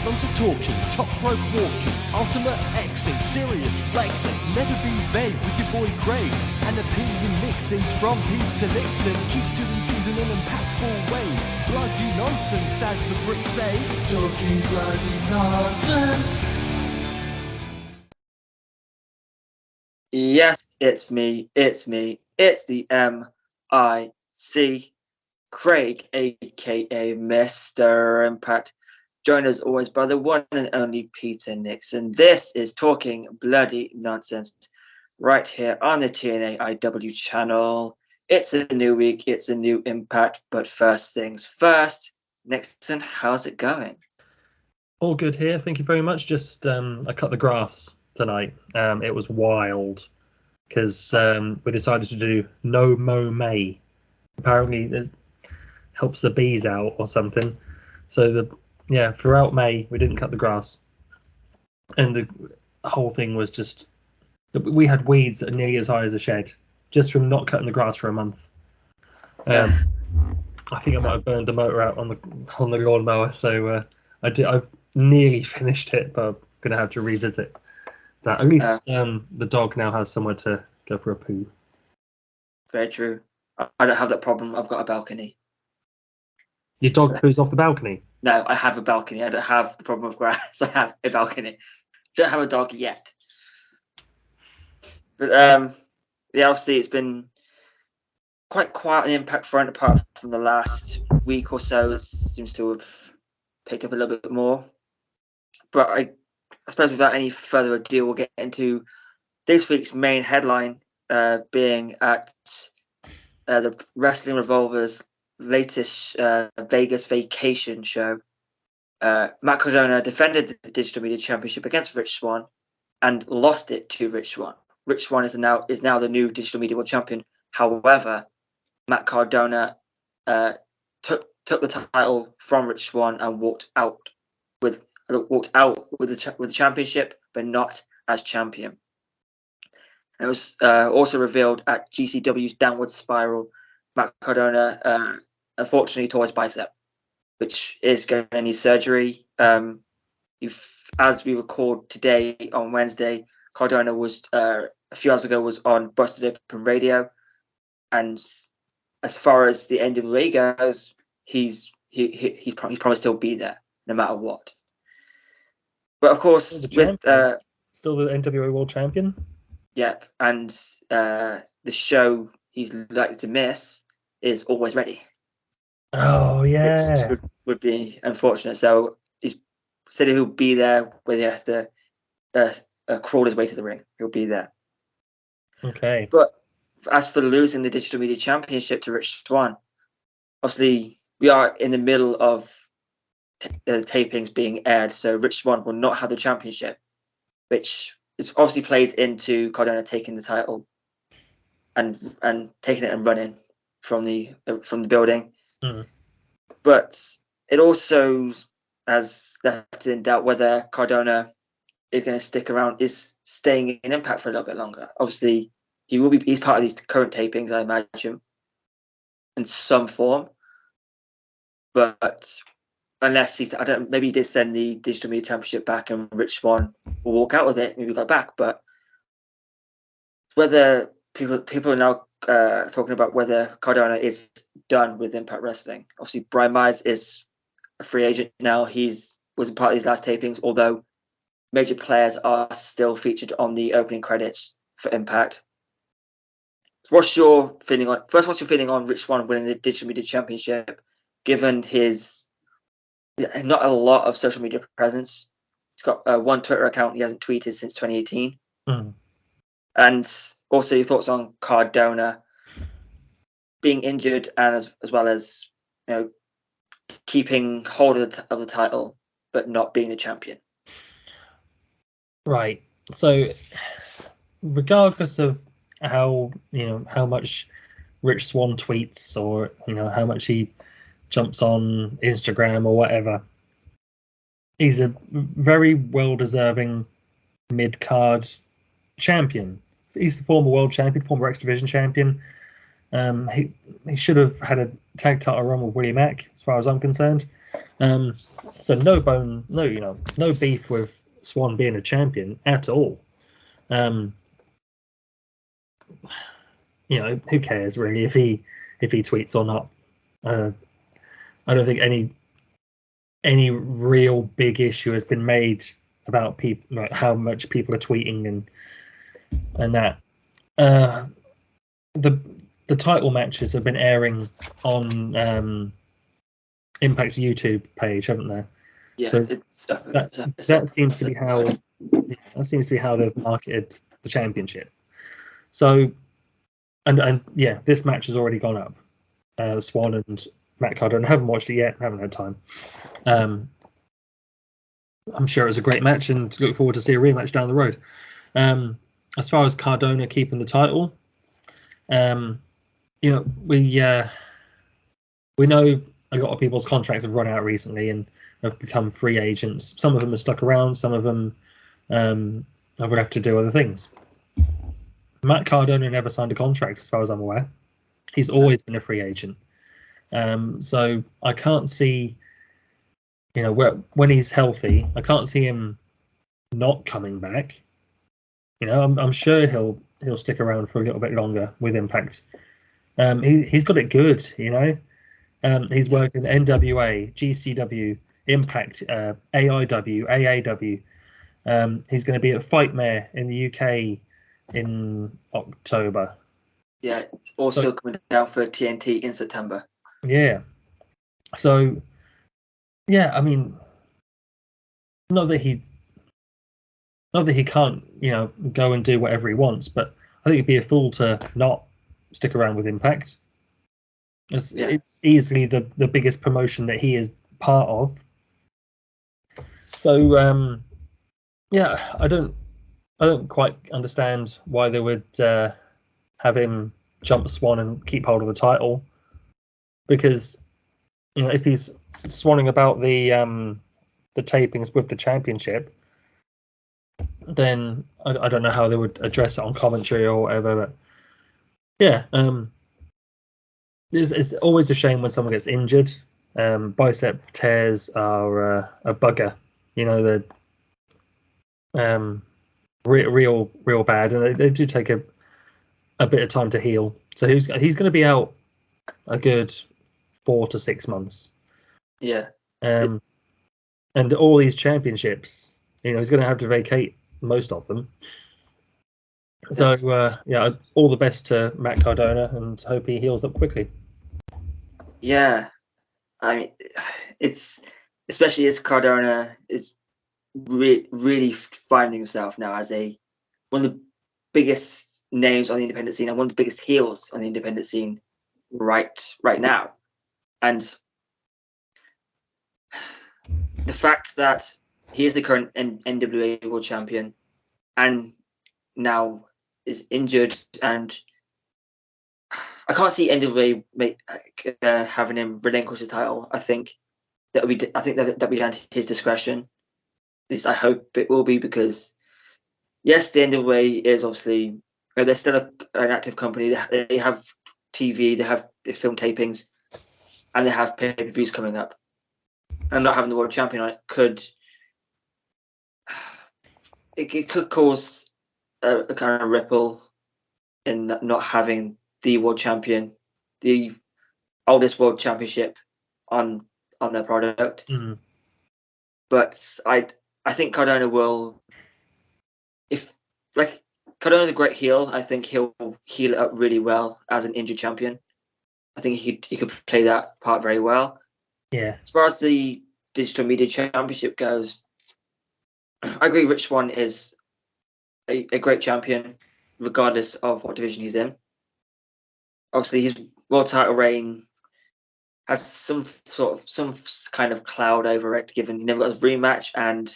nonsense talking, top rope walking, ultimate Xing, serious flexing, never be vague with your boy Craig, and opinion mixing from Pete to Nixon, keep doing things in an impactful way, bloody nonsense as the Brits say, talking bloody nonsense. Yes, it's me, it's the MIC, Craig, aka Mr. Impact, joined as always by the one and only Peter Nixon. This is Talking Bloody Nonsense, right here on the TNA IW channel. It's a new week, it's a new Impact, but first things first, Nixon, how's it going? All good here, thank you very much. Just I cut the grass tonight. It was wild because we decided to do No Mow May. Apparently it helps the bees out or something. So throughout May we didn't cut the grass, and the whole thing was just, we had weeds that are nearly as high as a shed just from not cutting the grass for a month. I think I might have burned the motor out on the lawnmower, so I've nearly finished it, but I'm gonna have to revisit that. At least the dog now has somewhere to go for a poo. Very true. I don't have that problem. I've got a balcony. Your dog poos off the balcony? No, I have a balcony. I don't have the problem of grass. I have a balcony. Don't have a dog yet. But obviously it's been quite quiet on the Impact front, apart from the last week or so. It seems to have picked up a little bit more. But I suppose without any further ado, we'll get into this week's main headline, being at the Wrestling Revolver's latest Vegas vacation show. Matt Cardona defended the Digital Media Championship against Rich Swann and lost it to Rich Swann. Rich Swann is now the new Digital Media World Champion. However, Matt Cardona took the title from Rich Swann and walked out with the championship, but not as champion. And it was also revealed at GCW's Downward Spiral. Matt Cardona unfortunately tore his bicep, which is going to need surgery. As we record today on Wednesday, Cardona was a few hours ago was on Busted Open Radio, and as far as the NWA goes, he's promised he'll be there no matter what. But of course, with still the NWA World Champion. Yep, and the show he's likely to miss is Always Ready. Oh yeah, which would be unfortunate. So he's said he'll be there, where he has to crawl his way to the ring. He'll be there. Okay. But as for losing the Digital Media Championship to Rich Swann, obviously we are in the middle of the tapings being aired, so Rich Swann will not have the championship, which is obviously plays into Cardona taking the title and taking it and running from the building. Mm. But it also has left in doubt whether Cardona is going to stick around, is staying in Impact for a little bit longer. Obviously, he's part of these current tapings, I imagine, in some form. But unless maybe he did send the Digital Media Championship back and Rich Swann will walk out with it, maybe got back. But whether people are now talking about whether Cardona is done with Impact Wrestling. Obviously, Brian Myers is a free agent now. Wasn't part of these last tapings, although major players are still featured on the opening credits for Impact. What's your feeling on Rich Swann winning the Digital Media Championship, given his not a lot of social media presence? He's got one Twitter account. He hasn't tweeted since 2018. Mm. And also your thoughts on Cardona being injured, and as well as keeping hold of the title but not being the champion. Right. So, regardless of how much Rich Swann tweets, or how much he jumps on Instagram or whatever, he's a very well-deserving mid-card champion. He's the former world champion, former X Division champion. He should have had a tag title run with Willie Mack, as far as I'm concerned. So no beef with Swan being a champion at all. Who cares really if he tweets or not? I don't think any real big issue has been made about people, like how much people are tweeting and that. The title matches have been airing on Impact's YouTube page, haven't they? Yeah, so that seems to be how they've marketed the championship. So, and yeah, this match has already gone up. Swan and Matt Cardona. I haven't watched it yet. Haven't had time. I'm sure it was a great match, and look forward to see a rematch down the road. As far as Cardona keeping the title, we know a lot of people's contracts have run out recently and have become free agents. Some of them are stuck around. Some of them would have to do other things. Matt Cardona never signed a contract, as far as I'm aware. He's always been a free agent. So I can't see, when he's healthy, I can't see him not coming back. I'm sure he'll stick around for a little bit longer with Impact. He's got it good, He's working NWA, GCW, Impact, AIW, AAW. He's going to be at Fightmare in the UK in October. Yeah, also coming down for TNT in September. Yeah. So, yeah, I mean, not that he can't, go and do whatever he wants, but I think it'd be a fool to not stick around with Impact. It's easily the biggest promotion that he is part of. So, yeah, I don't quite understand why they would have him jump Swan and keep hold of the title, because if he's swanning about the tapings with the championship, then I don't know how they would address it on commentary or whatever. But yeah, it's always a shame when someone gets injured. Bicep tears are a bugger. They're real bad, and they do take a bit of time to heal. So he's going to be out a good 4 to 6 months. Yeah. And all these championships, he's going to have to vacate most of them. So yeah, all the best to Matt Cardona, and hope he heals up quickly. Yeah, I mean, it's especially as Cardona is really finding himself now as one of the biggest names on the independent scene and one of the biggest heels on the independent scene right now. And the fact that he is the current NWA World Champion and now is injured, and I can't see NWA having him relinquish the title. I think that would be down to his discretion. At least I hope it will be, because yes, the NWA is obviously they're still an active company. They have TV, they have film tapings, and they have pay-per-views coming up. And not having the world champion on it could cause a kind of ripple in not having the world champion, the oldest world championship on their product. Mm-hmm. But I think Cardona will, Cardona's a great heel. I think he'll heal it up really well as an injured champion. I think he could play that part very well. Yeah. As far as the digital media championship goes, I agree. Rich Swann is a great champion, regardless of what division he's in. Obviously, his world title reign has some kind of cloud over it, given he never got his rematch and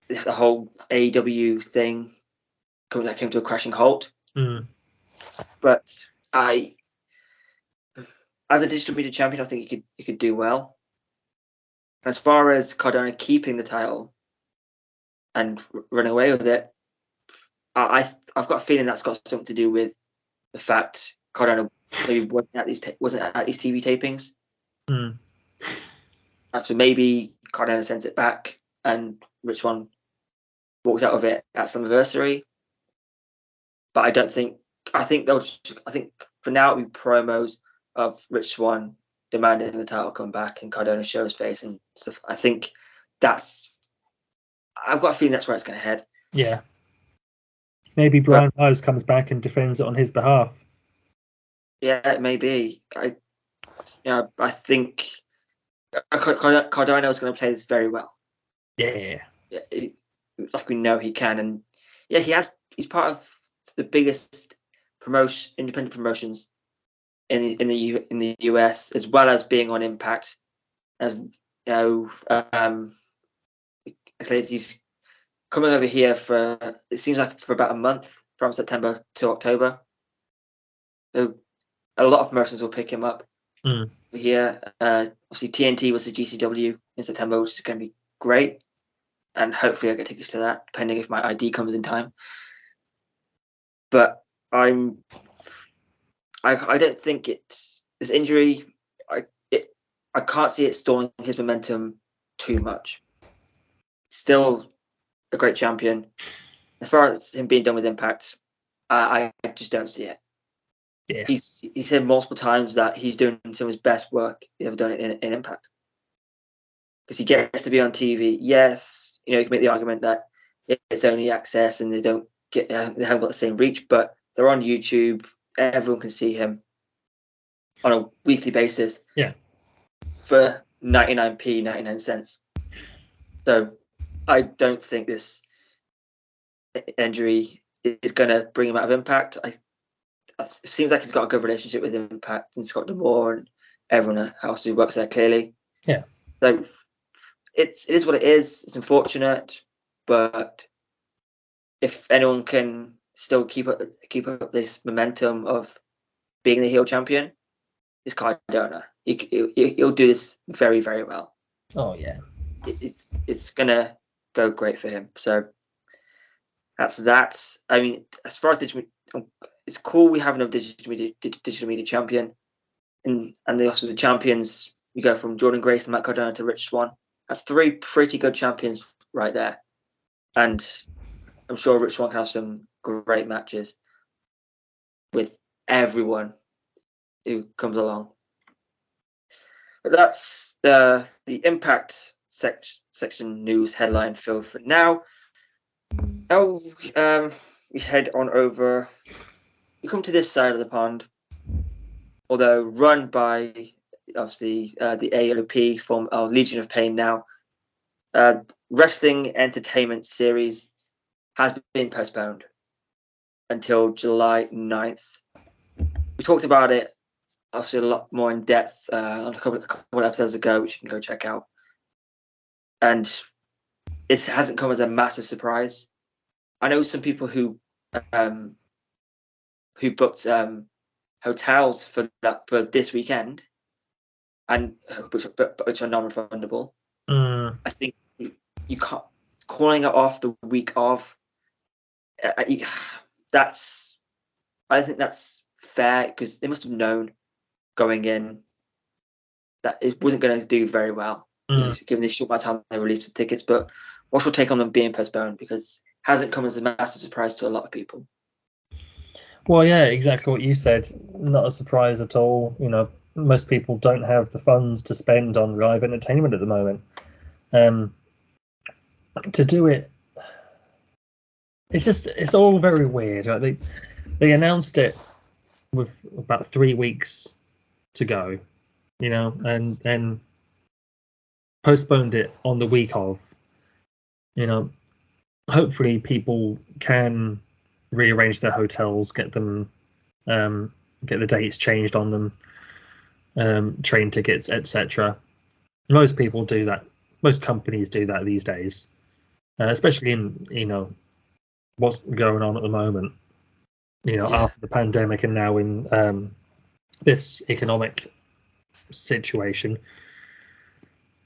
the whole AEW thing came to a crashing halt. Mm. But as a digital media champion, I think he could do well. As far as Cardona keeping the title and running away with it, I've got a feeling that's got something to do with the fact Cardona maybe wasn't at these TV tapings. Mm. So maybe Cardona sends it back and Rich Swann walks out of it at Slammiversary. But I don't think. I think for now it'll be promos of Rich Swann demanding the title come back and Cardona show his face and stuff. I think I've got a feeling that's where it's going to head. Yeah. Maybe Brian Myers comes back and defends it on his behalf. Yeah, it may be. I think Cardona is going to play this very well. Yeah. Like we know he can, and yeah, he's part of the biggest independent promotions in the US, as well as being on Impact. As you know, he's coming over here for, it seems like, for about a month, from September to October. So a lot of promotions will pick him up here. Obviously TNT was the GCW in September, which is going to be great, and hopefully I'll get tickets to that, depending if my ID comes in time. But I don't think this injury. I can't see it stalling his momentum too much. Still a great champion. As far as him being done with Impact, I just don't see it. Yeah. He said multiple times that he's doing some of his best work he's ever done in Impact, because he gets to be on TV. Yes, you can make the argument that it's only access and they haven't got the same reach, but they're on YouTube. Everyone can see him on a weekly basis. Yeah. For 99 cents. So I don't think this injury is going to bring him out of Impact. It seems like he's got a good relationship with Impact and Scott D'Amore and everyone else who works there, clearly. Yeah. So it is what it is. It's unfortunate, but if anyone can still keep up this momentum of being the heel champion, it's Cardona. He'll do this very, very well. Oh yeah. It's gonna go great for him. So that's that. I mean, as far as digital, it's cool we have another digital media champion, and also the champions. We go from Jordan Grace to Matt Cardona to Rich Swann. That's 3 pretty good champions right there, and I'm sure Rich Swann can have some great matches with everyone who comes along. But that's the Impact section news headline fill for now. Now we head on over. We come to this side of the pond, although run by obviously the AOP from Legion of Pain now. Wrestling Entertainment Series has been postponed until July 9th. We talked about it obviously a lot more in depth on a couple of episodes ago, which you can go check out. And it hasn't come as a massive surprise. I know some people who booked hotels for this weekend, and which are non-refundable. I think you can't, calling it off the week of. I think that's fair, because they must have known going in that it wasn't going to do very well, given the short amount of time they released the tickets. But what's your take on them being postponed? Because it hasn't come as a massive surprise to a lot of people. Well, yeah, exactly what you said. Not a surprise at all. Most people don't have the funds to spend on live entertainment at the moment. To do it, it's all very weird. Right? They announced it with about 3 weeks to go, and then postponed it on the week of. Hopefully people can rearrange their hotels, get them, get the dates changed on them, train tickets, etc. Most people do that. Most companies do that these days, especially in what's going on at the moment. After the pandemic and now in this economic situation.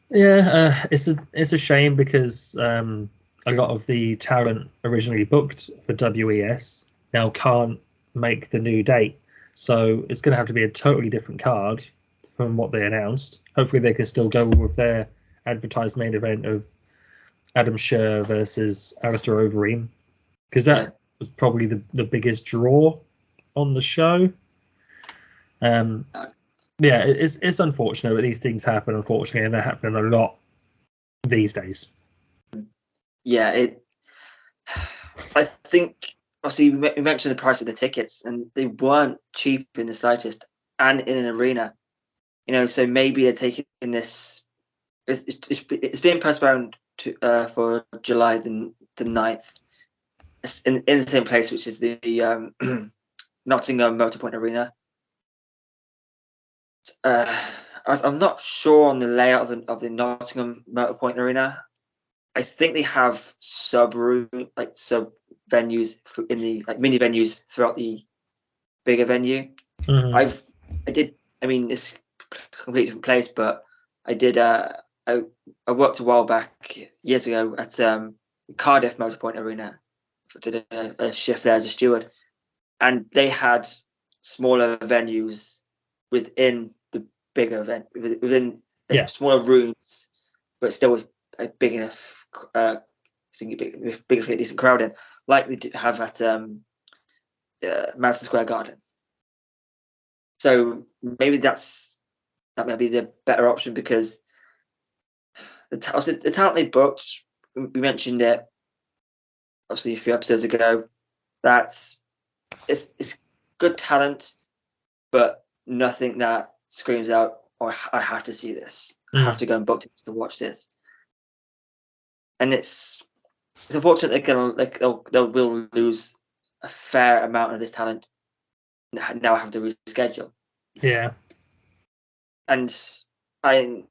Yeah, it's a shame, because a lot of the talent originally booked for WES now can't make the new date, so it's going to have to be a totally different card from what they announced. Hopefully they can still go with their advertised main event of Adam Scherr versus Alistair Overeem, because that was probably the biggest draw on the show. Yeah, it's unfortunate, but these things happen, unfortunately, and they're happening a lot these days. Yeah, I think obviously we mentioned the price of the tickets, and they weren't cheap in the slightest, and in an arena. So maybe they're taking this. It's being postponed to for July the 9th. It's in the same place, which is the Nottingham Motorpoint Arena. I'm not sure on the layout of the Nottingham Motorpoint Arena. I think they have sub venues in the mini venues throughout the bigger venue. Mm-hmm. It's a completely different place, but I did. I worked a while back years ago at Cardiff Motorpoint Arena. I did a shift there as a steward, and they had smaller venues within the bigger event, within smaller rooms, but still was a big enough, big enough to get a decent crowd in, like they have at Madison Square Garden. So maybe that might be the better option, because the talent they booked, we mentioned it obviously a few episodes ago. It's good talent, but nothing that screams out, "Oh, I have to see this. I have to go and book tickets to watch this." And it's unfortunate they will lose a fair amount of this talent now. Have to reschedule. Yeah, and I'm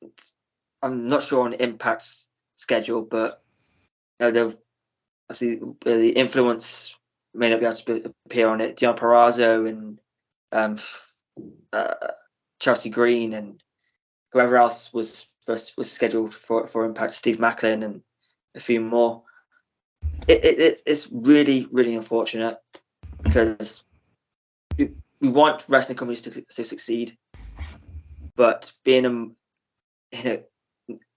not sure on Impact's schedule, but they'll obviously the influence may not be able to appear on it. Dion Perazzo and Chelsea Green and whoever else was scheduled for Impact, Steve Macklin and a few more. It's really, really unfortunate, because we want wrestling companies to succeed, but being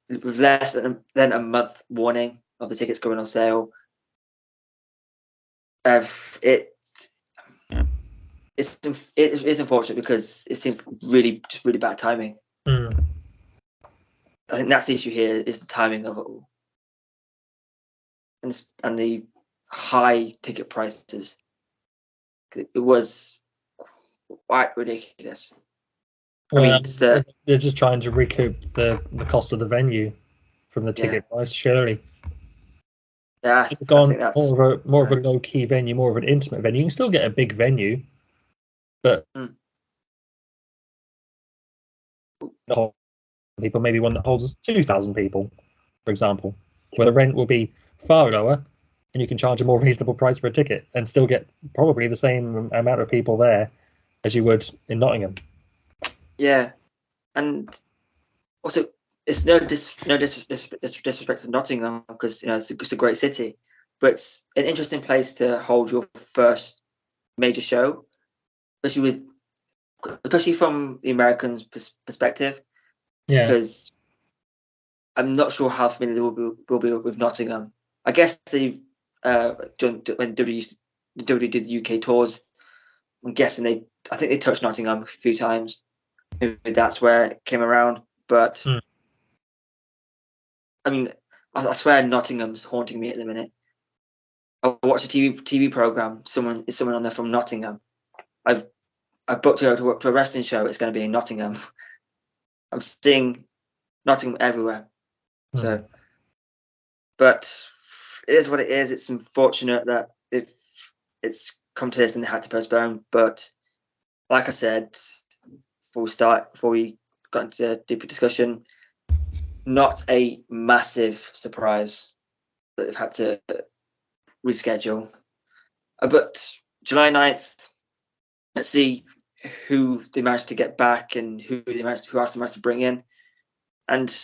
with less than a month warning of the tickets going on sale, it's unfortunate, because it seems really bad timing. I think that's the issue here, is the timing of it all, and the high ticket prices. It was quite ridiculous. Well, they're just trying to recoup the cost of the venue from the ticket price, surely. Yeah, I think that's more of a low key venue, more of an intimate venue. You can still get a big venue, but people, maybe one that holds 2,000 people, for example, where the rent will be far lower, and you can charge a more reasonable price for a ticket and still get probably the same amount of people there as you would in Nottingham. Yeah, and also it's no disrespect to Nottingham, because it's a great city, but it's an interesting place to hold your first major show, especially from the Americans' perspective. Yeah, because I'm not sure how familiar they will be with Nottingham. I guess they when WWE did the UK tours, I'm guessing I think they touched Nottingham a few times. Maybe that's where it came around. But I swear Nottingham's haunting me at the minute. I watched a TV program. Someone on there from Nottingham. I booked to go to a wrestling show. It's going to be in Nottingham. I'm seeing Nottingham everywhere. So, but it is what it is. It's unfortunate that it's come to this and they had to postpone. But like I said, before we got into a deeper discussion, not a massive surprise that they've had to reschedule. But July 9th, let's see who they managed to get back and who else they managed to bring in. And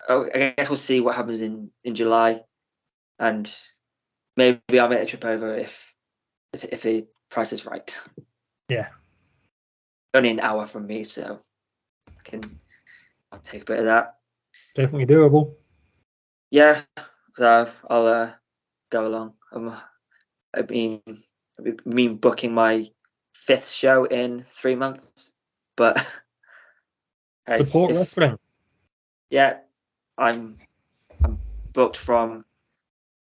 I guess we'll see what happens in July. And maybe I'll make a trip over if the price is right. Yeah. Only an hour from me, so I can take a bit of that. Definitely doable. Yeah, so I'll go along. I've been booking my 5th show in 3 months, but hey, Support wrestling. Yeah, I'm booked from.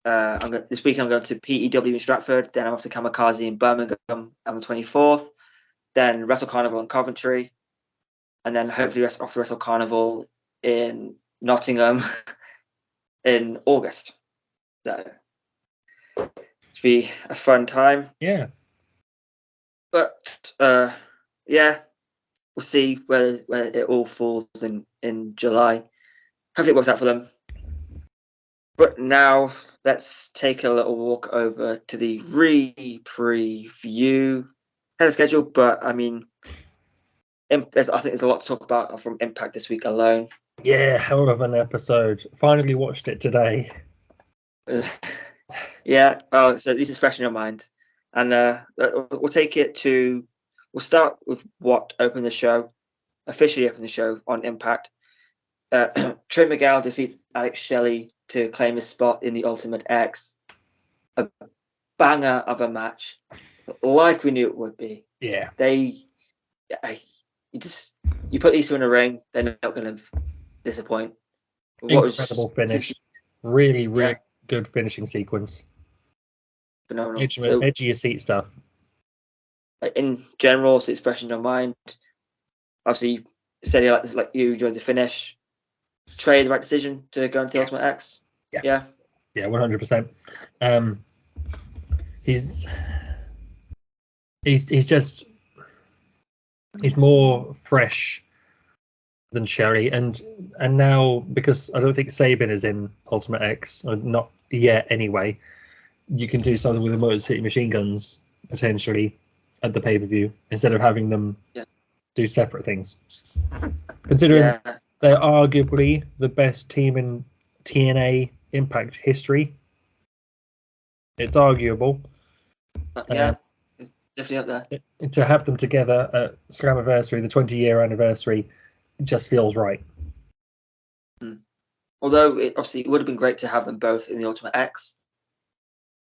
This week I'm going to PEW in Stratford. Then I'm off to Kamikaze in Birmingham on the 24th. Then Wrestle Carnival in Coventry, and then hopefully off to Wrestle Carnival in Nottingham in August. So it should be a fun time. Yeah. But yeah, we'll see where it all falls in July. Hopefully it works out for them. But now let's take a little walk over to the preview kind of schedule. But I mean, I think there's a lot to talk about from Impact this week alone. Yeah, hell of an episode. Finally watched it today. Yeah, so this is fresh in your mind. And we'll take it to, we'll start with what officially opened the show on Impact. Trey Miguel defeats Alex Shelley to claim his spot in the Ultimate X. A banger of a match, like we knew it would be. Yeah. You put these two in a ring, they're not going to disappoint. Incredible finish. Really good finishing sequence. Phenomenal. Edge of your seat stuff. In general, so it's fresh in your mind. Obviously, you said you enjoyed the finish. Trey, the right decision to go into the Ultimate X. Yeah, 100%. He's more fresh than Shelley, and now, because I don't think Sabin is in Ultimate X, or not yet anyway, you can do something with the Motor City Machine Guns potentially at the pay-per-view instead of having them do separate things. Considering they're arguably the best team in TNA Impact history. It's arguable. It's definitely up there. To have them together at Slammiversary, the 20-year anniversary, just feels right. Although it would have been great to have them both in the Ultimate X.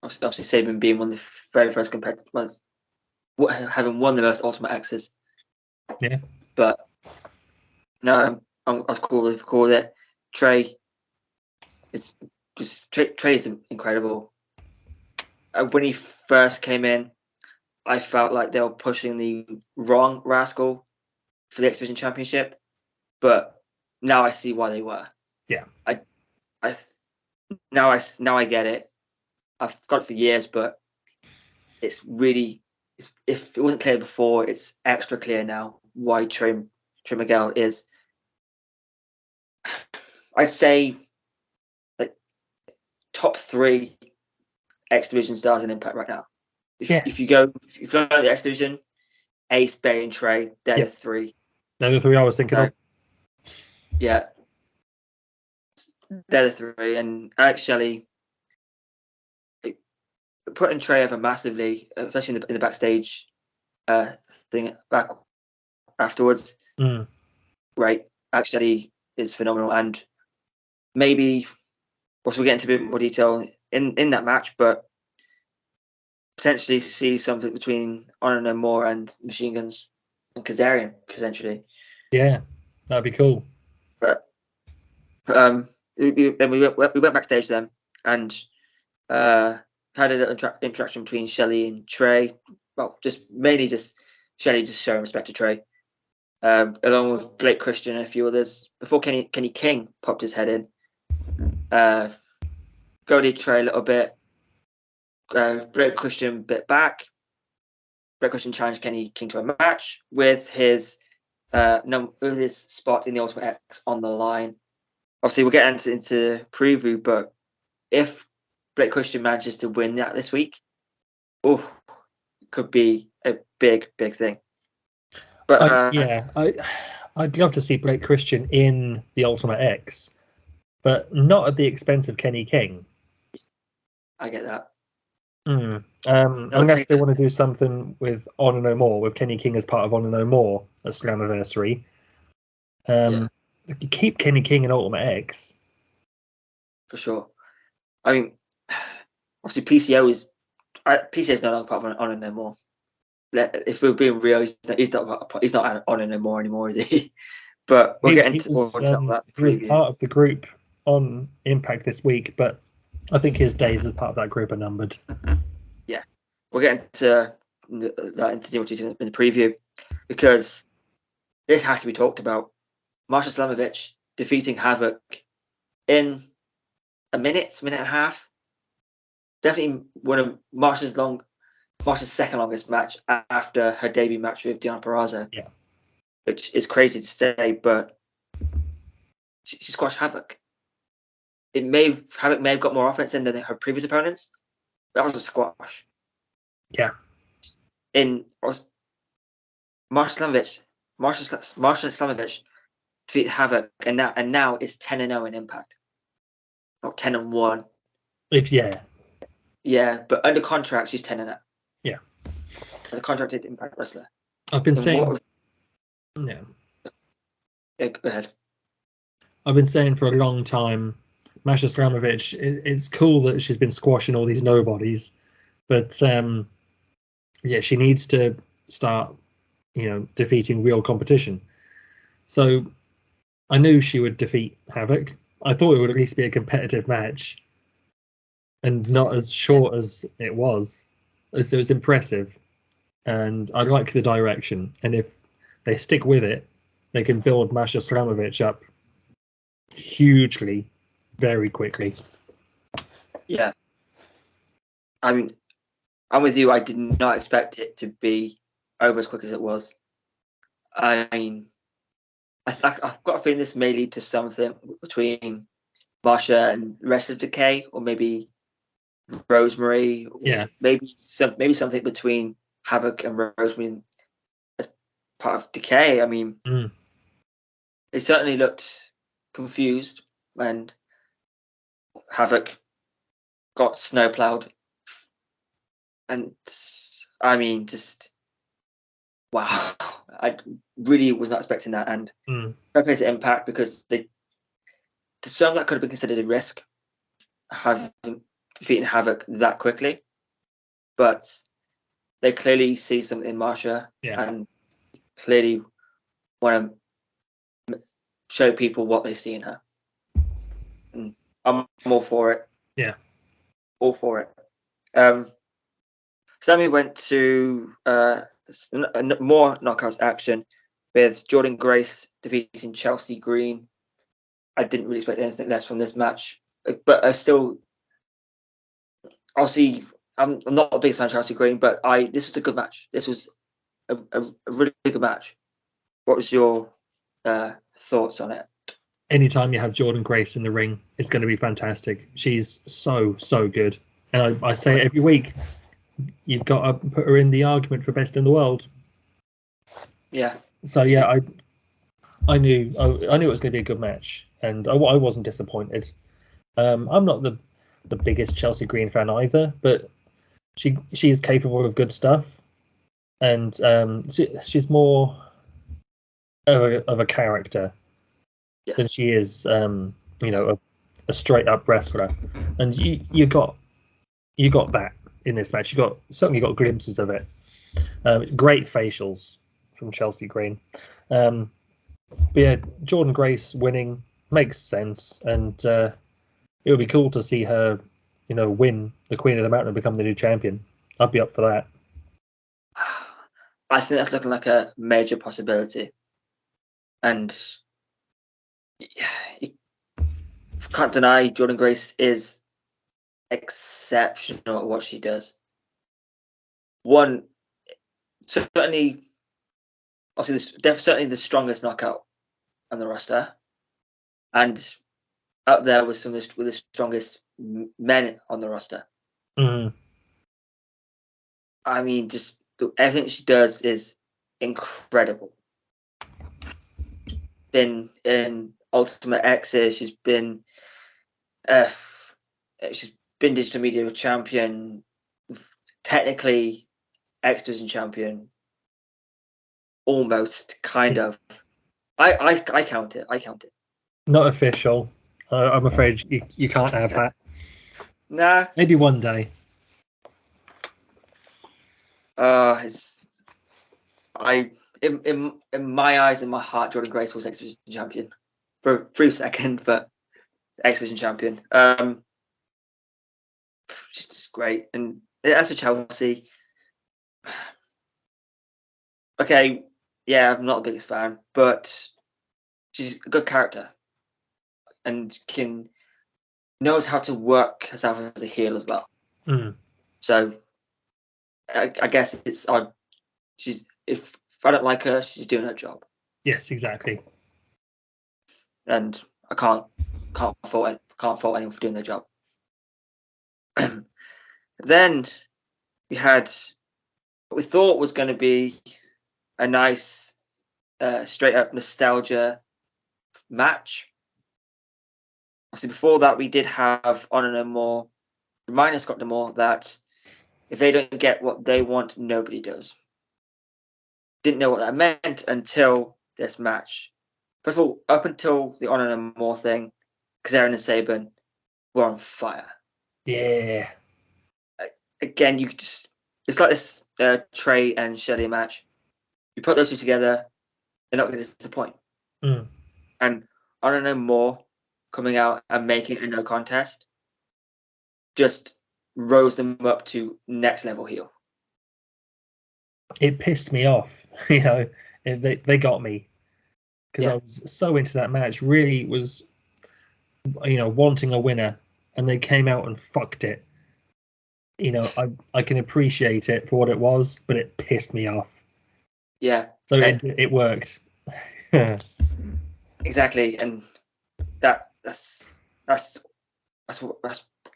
Obviously Sabin being one of the very first competitors, having won the most Ultimate X's. Yeah. But no, I was cool with it. Trey, Trey's incredible. When he first came in, I felt like they were pushing the wrong Rascal for the X Division Championship, but now I see why they were. Yeah. Now I get it. I've got it for years, but it's really, if it wasn't clear before, it's extra clear now why Trey Miguel is, I'd say, like top 3 X Division stars in Impact right now. If you go to the X Division, Ace, Bay, and Trey, they're the 3. They're the 3 I was thinking of. Yeah, they're the 3, and Alex Shelley putting Trey over massively, especially in the backstage thing back afterwards. Right, Alex Shelley is phenomenal, and maybe we'll get into a bit more detail in that match, but potentially see something between Honor No More and Machine Guns and Kazarian potentially. Yeah, that'd be cool. But then we went backstage then and had a little interaction between Shelley and Trey. Well, mainly Shelley just showing respect to Trey, along with Blake Christian and a few others. Before Kenny King popped his head in, goaded Trey a little bit. Blake Christian bit back. Blake Christian challenged Kenny King to a match with his spot in the Ultimate X on the line. Obviously, we'll get into preview, but if Blake Christian manages to win that this week, it could be a big thing. But I'd love to see Blake Christian in the Ultimate X, but not at the expense of Kenny King. I get that. Unless they want to do something with Honor No More, with Kenny King as part of Honor No More at Slammiversary. You keep Kenny King in Ultimate X. For sure. I mean, obviously PCO is no longer part of Honor no more. If we're being real, he's not on it anymore, is he? But we'll get into that. He was part of the group on Impact this week, but I think his days as part of that group are numbered. Yeah, we'll get into that in the preview, because this has to be talked about. Marcia Slamovich defeating Havoc in a minute and a half. Definitely one of Marcia's second longest match after her debut match with Deonna Purrazzo. Yeah. Which is crazy to say, but she squashed Havoc. Havoc may have got more offense in than her previous opponents. That was a squash. Yeah. Marcia Slamovich defeated Havoc, and now it's 10-0 in Impact. Not 10-1. Yeah, but under contract she's 10-0. Yeah. As a contracted Impact wrestler. I've been saying. Yeah. Yeah, go ahead. I've been saying for a long time, Marcia Slamovich, it's cool that she's been squashing all these nobodies, but she needs to start, defeating real competition. So I knew she would defeat Havoc. I thought it would at least be a competitive match, and not as short as it was. So it was impressive, and I like the direction. And if they stick with it, they can build Marcia Slamovich up hugely, very quickly. Yeah. I mean, I'm with you. I did not expect it to be over as quick as it was. I mean, I've got a feeling this may lead to something between Marcia and the rest of Decay, or maybe Rosemary. Yeah. Maybe something between Havoc and Rosemary as part of Decay. I mean, they certainly looked confused when Havoc got snowplowed, and I mean, just wow! I really was not expecting that, and fair play to Impact, because to some that could have been considered a risk, having defeating Havoc that quickly, but they clearly see something in Marcia, and clearly want to show people what they see in her. And I'm all for it. Yeah. All for it. So then we went to more knockouts action with Jordynne Grace defeating Chelsea Green. I didn't really expect anything less from this match, but I still, obviously, I'm not a big fan of Chelsea Green, but this was a good match. This was a really good match. What was your thoughts on it? Anytime you have Jordynne Grace in the ring, it's going to be fantastic. She's so good, and I say it every week. You've got to put her in the argument for best in the world. Yeah. So yeah, I knew it was going to be a good match, and I wasn't disappointed. I'm not the biggest Chelsea Green fan either, but she is capable of good stuff, and she's more of a character than she is, a straight up wrestler, and you got that in this match. You certainly got glimpses of it. Great facials from Chelsea Green. But yeah, Jordynne Grace winning makes sense, and it would be cool to see her, win the Queen of the Mountain and become the new champion. I'd be up for that. I think that's looking like a major possibility, and you can't deny Jordynne Grace is exceptional at what she does. Certainly the strongest knockout on the roster, and up there with some of the strongest men on the roster. I mean, just everything she does is incredible. Been in Ultimate X's, she's been digital media champion, technically X Division champion, almost, kind of. I count it. Not official. I'm afraid you can't have that. Nah. Maybe one day. In my eyes, in my heart, Jordan Grace was X Division champion for a brief second, but X Division champion. She's just great. And as for Chelsea, okay, yeah, I'm not the biggest fan, but she's a good character and knows how to work herself as a heel as well. So I guess it's odd. If I don't like her, she's doing her job. Yes, exactly. And I can't fault anyone for doing their job. Then we had what we thought was going to be a nice, straight up nostalgia match. Obviously, before that, we did have Honor No More remind Scott No More that if they don't get what they want, nobody does. Didn't know what that meant until this match. First of all, up until the Honor No More thing, Kazarian and Sabin were on fire. Yeah. Again, it's like this Trey and Shelley match. You put those two together, they're not going to disappoint. And Honor No More coming out and making a no contest just rose them up to next level heel. It pissed me off, they got me because I was so into that match. Really was, wanting a winner, and they came out and fucked it. I can appreciate it for what it was, but it pissed me off. Yeah. So it worked. Exactly, and that's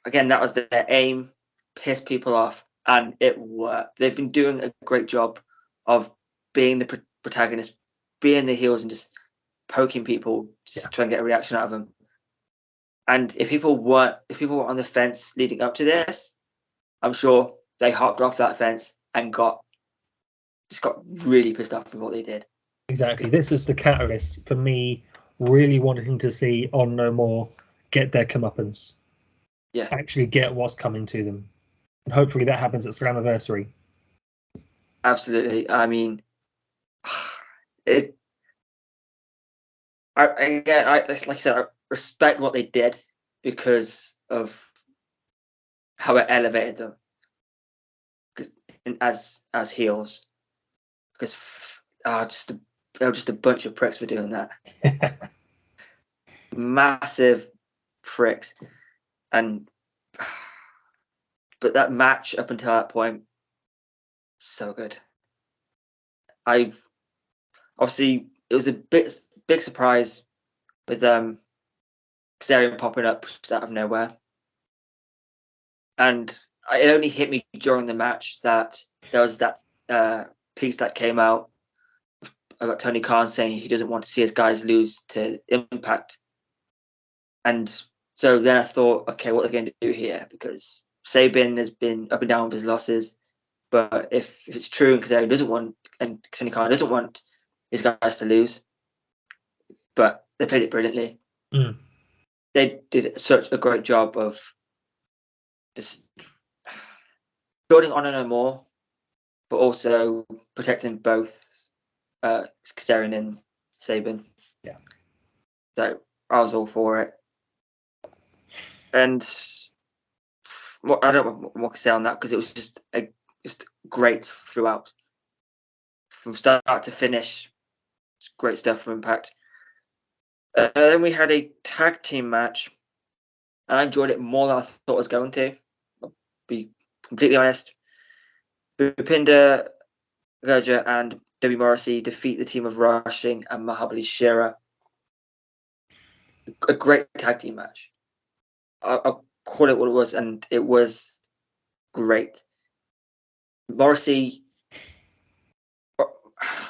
again, that was their aim, piss people off, and it worked. They've been doing a great job of being the protagonist, being the heels, and just poking people, just trying to get a reaction out of them. And if people were on the fence leading up to this, I'm sure they hopped off that fence and got really pissed off with what they did. Exactly. This was the catalyst for me really wanting to see On No More get their comeuppance. Yeah. Actually get what's coming to them. And hopefully that happens at Slammiversary. Absolutely. I mean, like I said, I respect what they did because of how it elevated them as heels. Because they were just a bunch of pricks for doing that. Massive pricks. But that match up until that point, so good. Obviously it was a big surprise with Kazarian popping up out of nowhere, and it only hit me during the match that there was that piece that came out about Tony Khan saying he doesn't want to see his guys lose to Impact, and so then I thought, okay, what are they going to do here? Because Sabin has been up and down with his losses, but if it's true and Kazarian doesn't want, and Tony Khan doesn't want his guys to lose, but they played it brilliantly. They did such a great job of just building on No More, but also protecting both Kazarian and Sabin. Yeah. So I was all for it. And I don't know what to say on that because it was just great throughout. From start to finish, it's great stuff from Impact. Then we had a tag team match, and I enjoyed it more than I thought I was going to. I'll be completely honest. Bhupinder Gurja and W. Morrissey defeat the team of Rushing and Mahabali Shera. A great tag team match. I'll call it what it was, and it was great. Morrissey,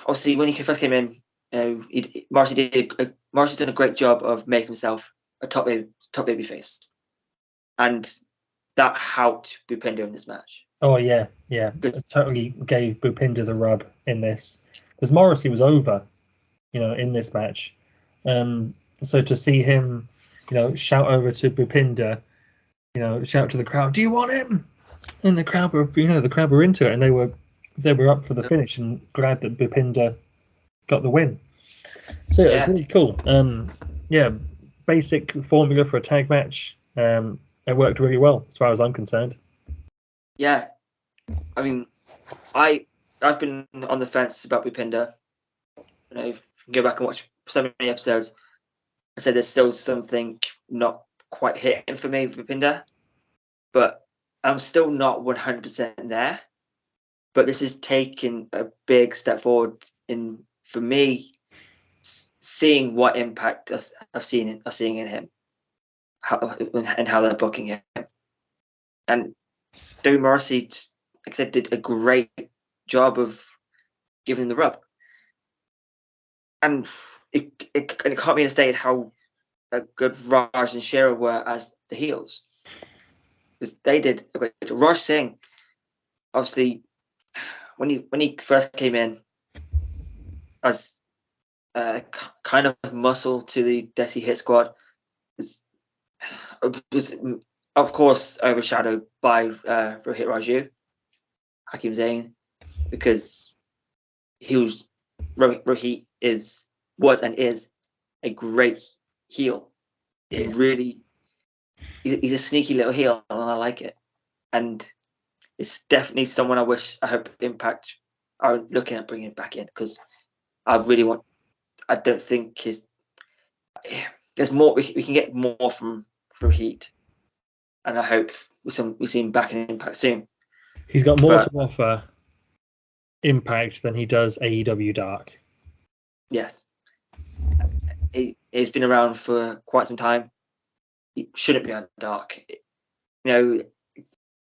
obviously, when he first came in, Morrissey's done a great job of making himself a top baby face, and that helped Bhupinder in this match. Oh yeah. It totally gave Bhupinder the rub in this because Morrissey was over, in this match. So to see him, shout over to Bhupinder, shout to the crowd, "Do you want him?" And the crowd were, into it, and they were up for the finish, and glad that Bhupinder got the win. So yeah, it's really cool. Yeah, basic formula for a tag match. It worked really well as far as I'm concerned. Yeah, I mean, I've been on the fence about Bhupinder. If you can go back and watch so many episodes, I said there's still something not quite hitting for me with Bhupinder, but I'm still not 100% there. But this is taking a big step forward for me, seeing what impact I've seen in him, and how they're booking him. And Marcia, like I said, did a great job of giving him the rub. And it can't be understated how good Raj and Shera were as the heels. Because they did a great job. Raj Singh, obviously, when he first came in as kind of muscle to the Desi Hit Squad, was of course overshadowed by Rohit Raju, Hakim Zain, because Rohit was and is a great heel. Yeah. He's a sneaky little heel, and I like it. And it's definitely someone I hope Impact are looking at bringing back in, because I don't think there's more we can get more from Heat, and I hope we see him back in Impact soon. He's got more to offer Impact than he does AEW Dark. Yes, he's been around for quite some time. He shouldn't be on Dark. This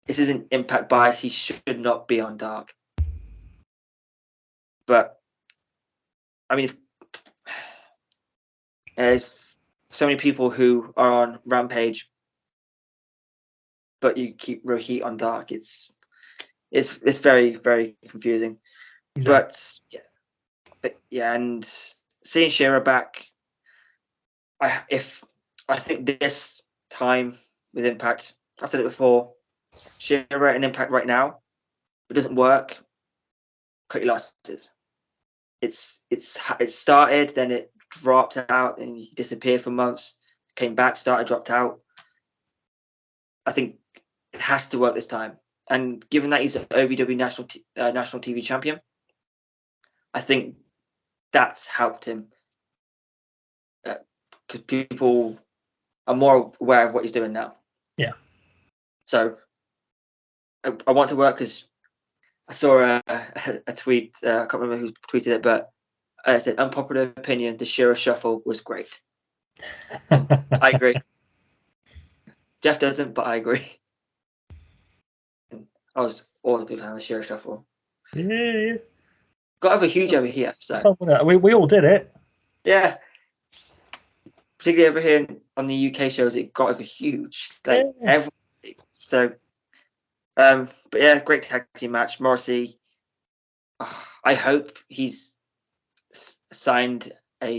isn't Impact bias. He should not be on Dark. But I mean, there's so many people who are on Rampage, but you keep Rohit on Dark. It's very, very confusing. Exactly. But and seeing Shera back, I think this time with Impact, I said it before, Shera and Impact right now, if it doesn't work, cut your losses. It started, then it dropped out, then he disappeared for months, came back, started, dropped out. I think it has to work this time. And given that he's an OVW national TV champion, I think that's helped him, because people are more aware of what he's doing now. Yeah. So I want to work, because I saw a tweet. I can't remember who tweeted it, but I said, unpopular opinion, the Shera Shuffle was great. I agree. Jeff doesn't, but I agree. And I was all a big fan of the Shera Shuffle. Yeah. Got over huge over here. So we all did it. Yeah. Particularly over here on the UK shows, it got over huge. Everyone. So, but yeah, great tag team match. Morrissey, I hope he's signed at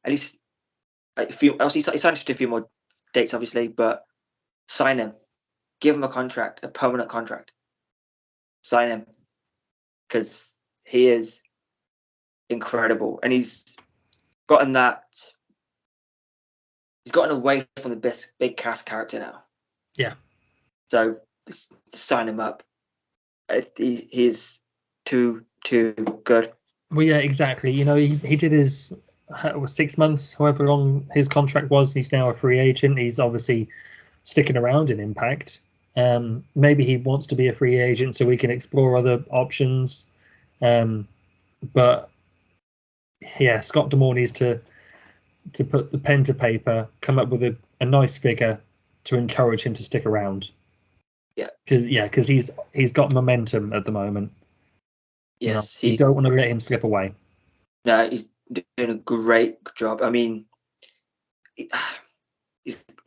least a few. Obviously, he signed a few more dates, obviously, but sign him. Give him a contract, a permanent contract. Sign him, because he is incredible, and he's gotten away from the big cast character now. Yeah. So just sign him up. He's too good. Well, yeah, exactly. He did his 6 months, however long his contract was. He's now a free agent. He's obviously sticking around in Impact. Maybe he wants to be a free agent so we can explore other options. But yeah, Scott D'Amore needs to put the pen to paper, come up with a nice figure to encourage him to stick around. Yeah. Because he's got momentum at the moment. Yes, you don't want to let him slip away. No, he's doing a great job. I mean, you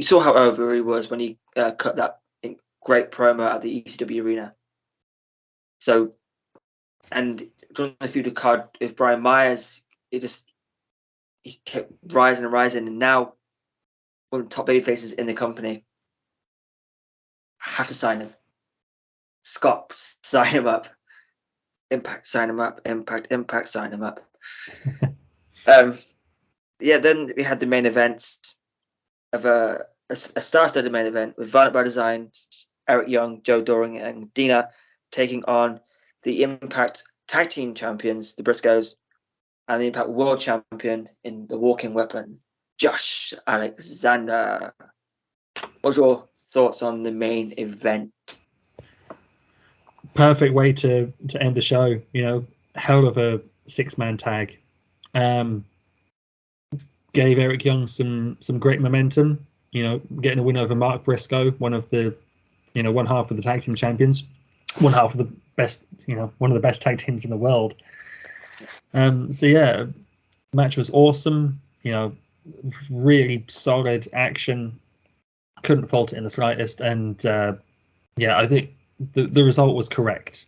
saw how over he was when he cut that great promo at the ECW arena. So, and during the feud card with Brian Myers, he kept rising and rising, and now one of the top baby faces in the company. I have to sign him. Scott, sign him up. Impact, sign him up. Impact, sign him up. Yeah, then we had the main event of a star-studded main event with Violent by Design, Eric Young, Joe Doring, and Dina taking on the Impact Tag Team Champions, the Briscoes, and the Impact World Champion in the Walking Weapon, Josh Alexander. What's your thoughts on the main event? Perfect way to end the show. You know, hell of a 6-man tag. Gave Eric Young some great momentum. You know, getting a win over Mark Briscoe, one of the, you know, one half of the tag team champions, one half of the best, you know, one of the best tag teams in the world. So yeah, match was awesome. You know, really solid action. Couldn't fault it in the slightest. And yeah, I think the result was correct.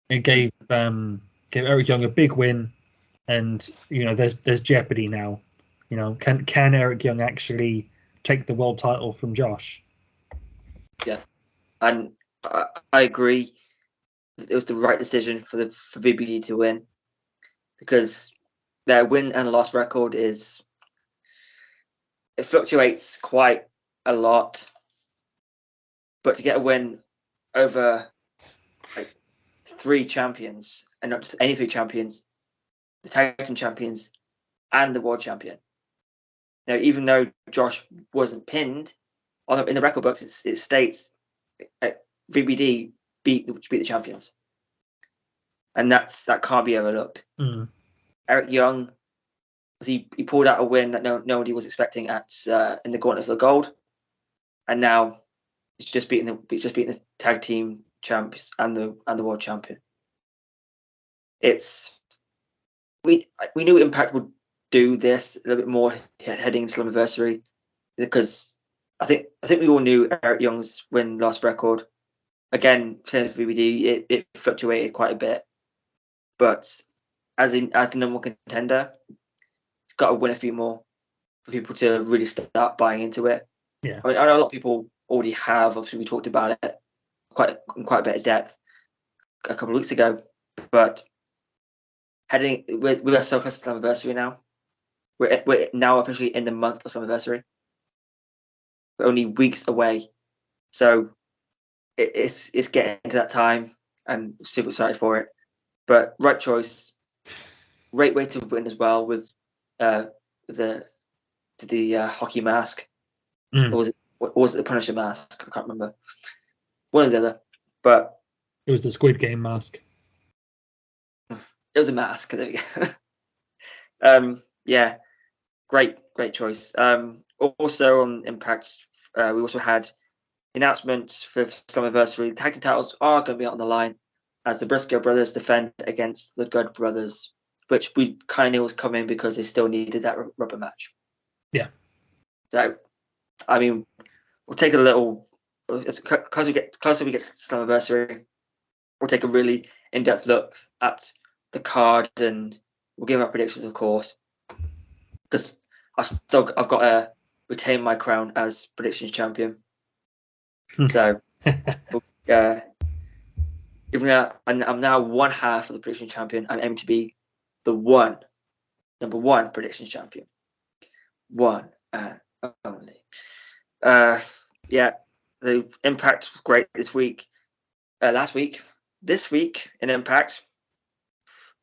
It gave Eric Young a big win, and you know, there's jeopardy now. You know, can Eric Young actually take the world title from Josh? Yeah, and I agree. It was the right decision for VBD to win, because their win and loss record it fluctuates quite a lot. But to get a win over like 3 champions, and not just any 3 champions, the tag team champions and the world champion. Now, even though Josh wasn't pinned, in the record books it states VBD beat the champions, and that can't be overlooked. Eric Young, he pulled out a win that nobody was expecting in the Gauntlet for the Gold, and now he's just beating the tag team champs and the world champion. We knew Impact would do this a little bit more heading into Slammiversary, because I think we all knew Eric Young's win-loss record. Again, same as VBD, it fluctuated quite a bit, but as the number 1 contender, he's got to win a few more for people to really start buying into it. Yeah, I know a lot of people already have. Obviously, we talked about it in quite a bit of depth a couple of weeks ago, but we're so close to Slammiversary now. We're now officially in the month of Slammiversary. We're only weeks away, so it's getting to that time, and super excited for it. But right choice, great way to win as well with the hockey mask. Or was it the Punisher mask? I can't remember. One or the other, but it was the Squid Game mask. It was a mask. There we go. Yeah, great choice. Also on Impact, we also had announcements for Slammiversary. The tag team titles are going to be on the line as the Briscoe brothers defend against the Good brothers, which we kind of knew was coming because they still needed that rubber match. Yeah. So, I mean, we'll take a little, as closer we get to Slammiversary, we'll take a really in-depth look at the card, and we'll give our predictions, of course, because I've got to retain my crown as predictions champion. So, even though I'm now one half of the prediction champion, I'm aiming to be the number 1 predictions champion. One and only. Yeah, the Impact was great this week. This week in Impact,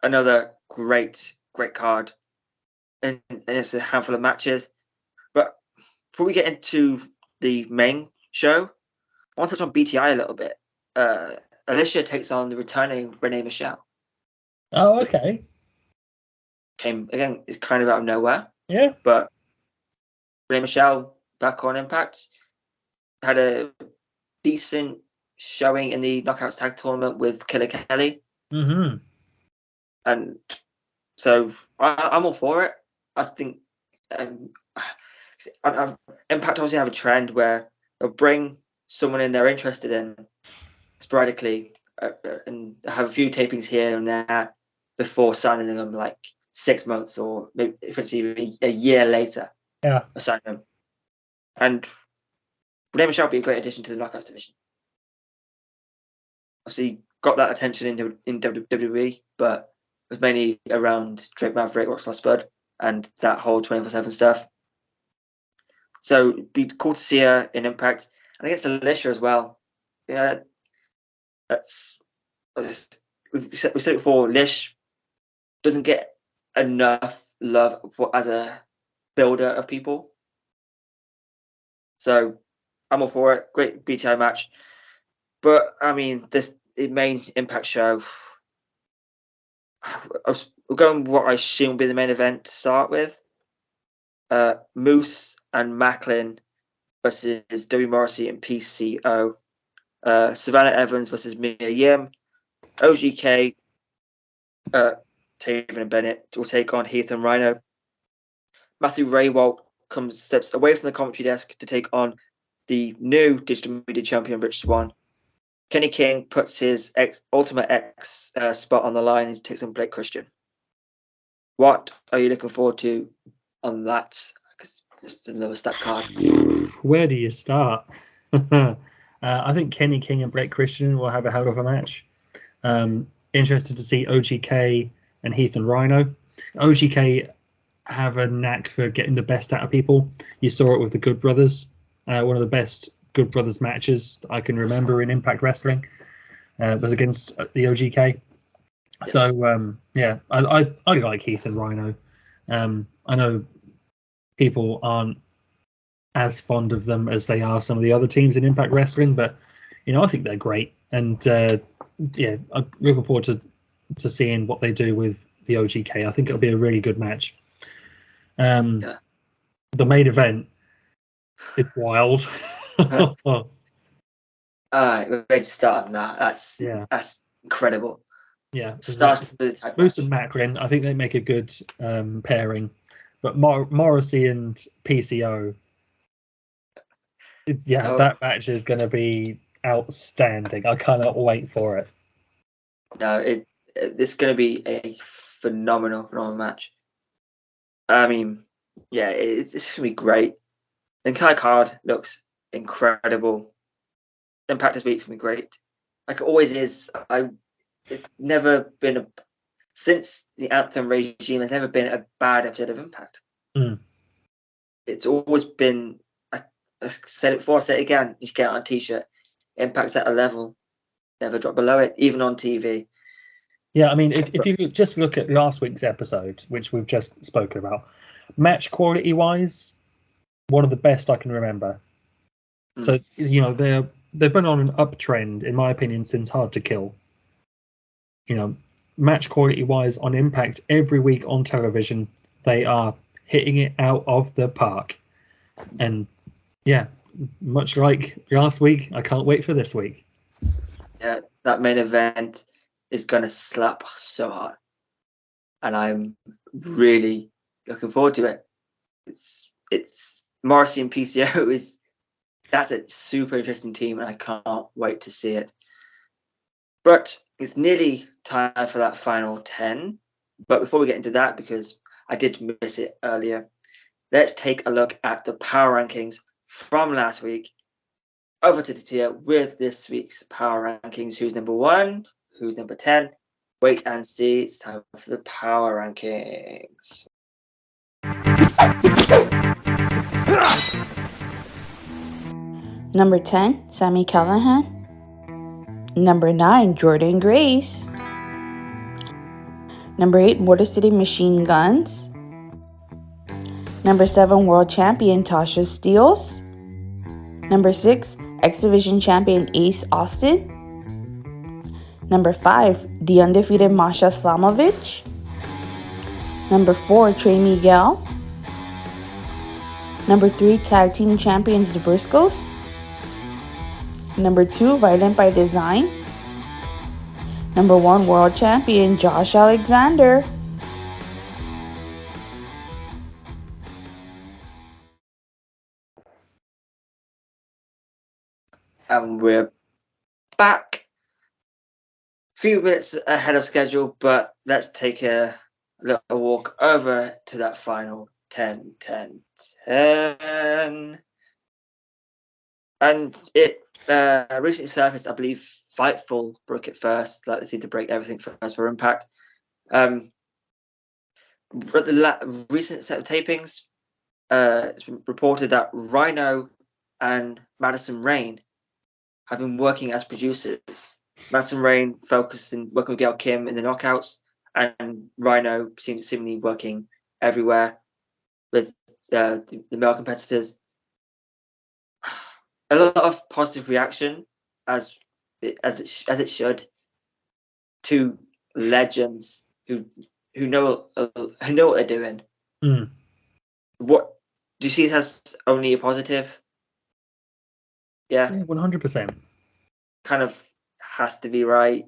another great card, and it's a handful of matches. But before we get into the main show, I want to touch on BTI a little bit. Alicia takes on the returning Renee Michelle. Oh, okay. It's kind of out of nowhere. Yeah. But Renee Michelle back on Impact had a decent showing in the Knockouts Tag Tournament with Killer Kelly. Mm-hmm. And so I'm all for it. I think Impact obviously have a trend where they'll bring someone in they're interested in sporadically and have a few tapings here and there before signing them like 6 months or maybe eventually a year later. Yeah. Assign him. And Rey Michelle would be a great addition to the Knockouts division. Obviously, got that attention in WWE, but it was mainly around Drake Maverick, Rockstar Spud, and that whole 24/7 stuff. So it'd be cool to see her in Impact, and against Alicia as well. Yeah, that's we said it before. Lish doesn't get enough love as a builder of people. So I'm all for it. Great BTI match. But I mean, the main Impact show, we're going what I assume will be the main event to start with. Moose and Macklin versus W Morrissey and PCO. Savannah Evans versus Mia Yim. OGK, Taven and Bennett will take on Heath and Rhino. Matthew Raywalt steps away from the commentary desk to take on the new digital media champion, Rich Swann. Kenny King puts his Ultimate X spot on the line and takes on Blake Christian. What are you looking forward to on that? Because it's another stat card. Where do you start? I think Kenny King and Blake Christian will have a hell of a match. Interested to see OGK and Heath and Rhino. OGK have a knack for getting the best out of people. You saw it with the Good Brothers. One of the best Good Brothers matches I can remember in Impact Wrestling was against the OGK. Yes. So yeah, I like Heath and Rhino. I know people aren't as fond of them as they are some of the other teams in Impact Wrestling, but I think they're great. And yeah, I'm looking forward to seeing what they do with the OGK. I think it'll be a really good match. The main event is wild. We're ready to start on that. That's incredible. Yeah, Moose and Macklin, I think they make a good pairing, but Morrissey and PCO, that match is going to be outstanding. I cannot wait for it. No, this is going to be a phenomenal match. I mean, yeah, it's going to be great. The entire card looks incredible. Impact this week's going to be great. Like it always is. It's never been since the Anthem regime has never been a bad episode of Impact. It's always been. I said it before. I say it again. You should get it on a T-shirt. Impact's at a level, never drop below it, even on TV. Yeah, I mean, if you just look at last week's episode, which we've just spoken about, match quality wise, one of the best I can remember. So they've been on an uptrend, in my opinion, since Hard to Kill. Match quality wise on Impact every week on television, they are hitting it out of the park. And yeah, much like last week, I can't wait for this week. Yeah, that main event is gonna slap so hard, and I'm really looking forward to it. It's Marcia and PCO that's a super interesting team, and I can't wait to see it. But it's nearly time for that final 10. But before we get into that, because I did miss it earlier, let's take a look at the power rankings from last week. Over to the tier with this week's power rankings. Who's number 1? Who's number 10? Wait and see. It's time for the power rankings. Number 10, Sami Callihan. Number 9, Jordan Grace. Number 8, Motor City Machine Guns. Number 7, World Champion Tasha Steeles. Number 6, X Division Champion Ace Austin. Number 5, the undefeated Marcia Slamovich. Number 4, Trey Miguel. Number 3, Tag Team Champions The Briscoes. Number 2, Violent by Design. Number 1, World Champion Josh Alexander. And we're back. A few minutes ahead of schedule, but let's take a little walk over to that final 10, 10, 10. And it recently surfaced, I believe, Fightful broke it first. Like, they seem to break everything first for Impact. But the recent set of tapings, it's been reported that Rhino and Madison Rayne have been working as producers. Madison Rayne focusing working with Gail Kim in the knockouts, and Rhino seemingly working everywhere with the male competitors. A lot of positive reaction, as it should, to legends who know what they're doing. Mm. What do you see it as only a positive? Yeah, 100%. kind of has to be right.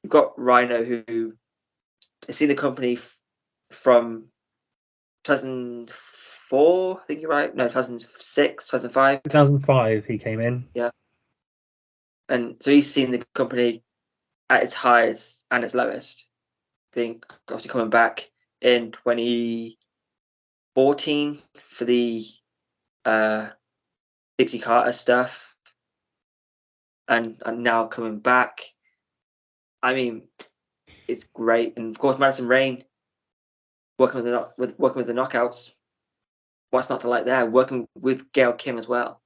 You've got Rhino, who has seen the company from 2004, I think you're right. No, 2006, 2005. 2005 he came in. Yeah. And so he's seen the company at its highest and its lowest, being obviously coming back in 2014 for the Dixie Carter stuff, and now coming back. I mean, it's great. And of course, Madison Rayne working with the knockouts. What's not to like there? Working with Gail Kim as well,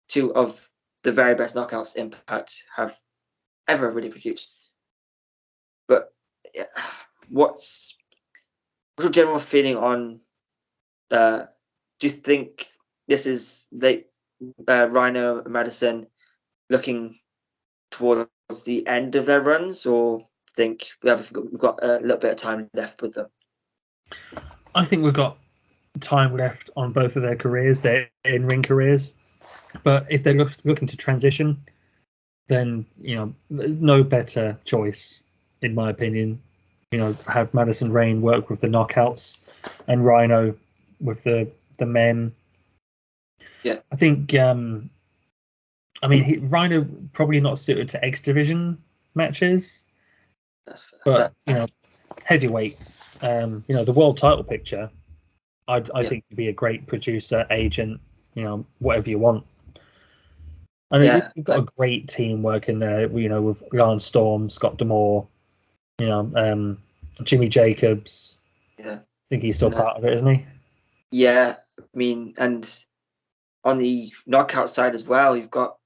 two of the very best knockouts Impact have ever really produced. But yeah, what's your general feeling on? Do you think this is Rhino and Madison looking towards the end of their runs, or think we've got a little bit of time left with them? I think we've got time left on both of their careers, their in-ring careers. But if they're looking to transition, then there's no better choice, in my opinion. Have Madison Rayne work with the knockouts and Rhino with the men. Yeah, I think. Rhino probably not suited to X Division matches, but heavyweight. The world title picture. I think he'd be a great producer, agent. Whatever you want. I know you've got a great team working there. With Lance Storm, Scott D'Amore, Jimmy Jacobs. Yeah, I think he's still part of it, isn't he? Yeah, I mean, and on the knockout side as well, you've got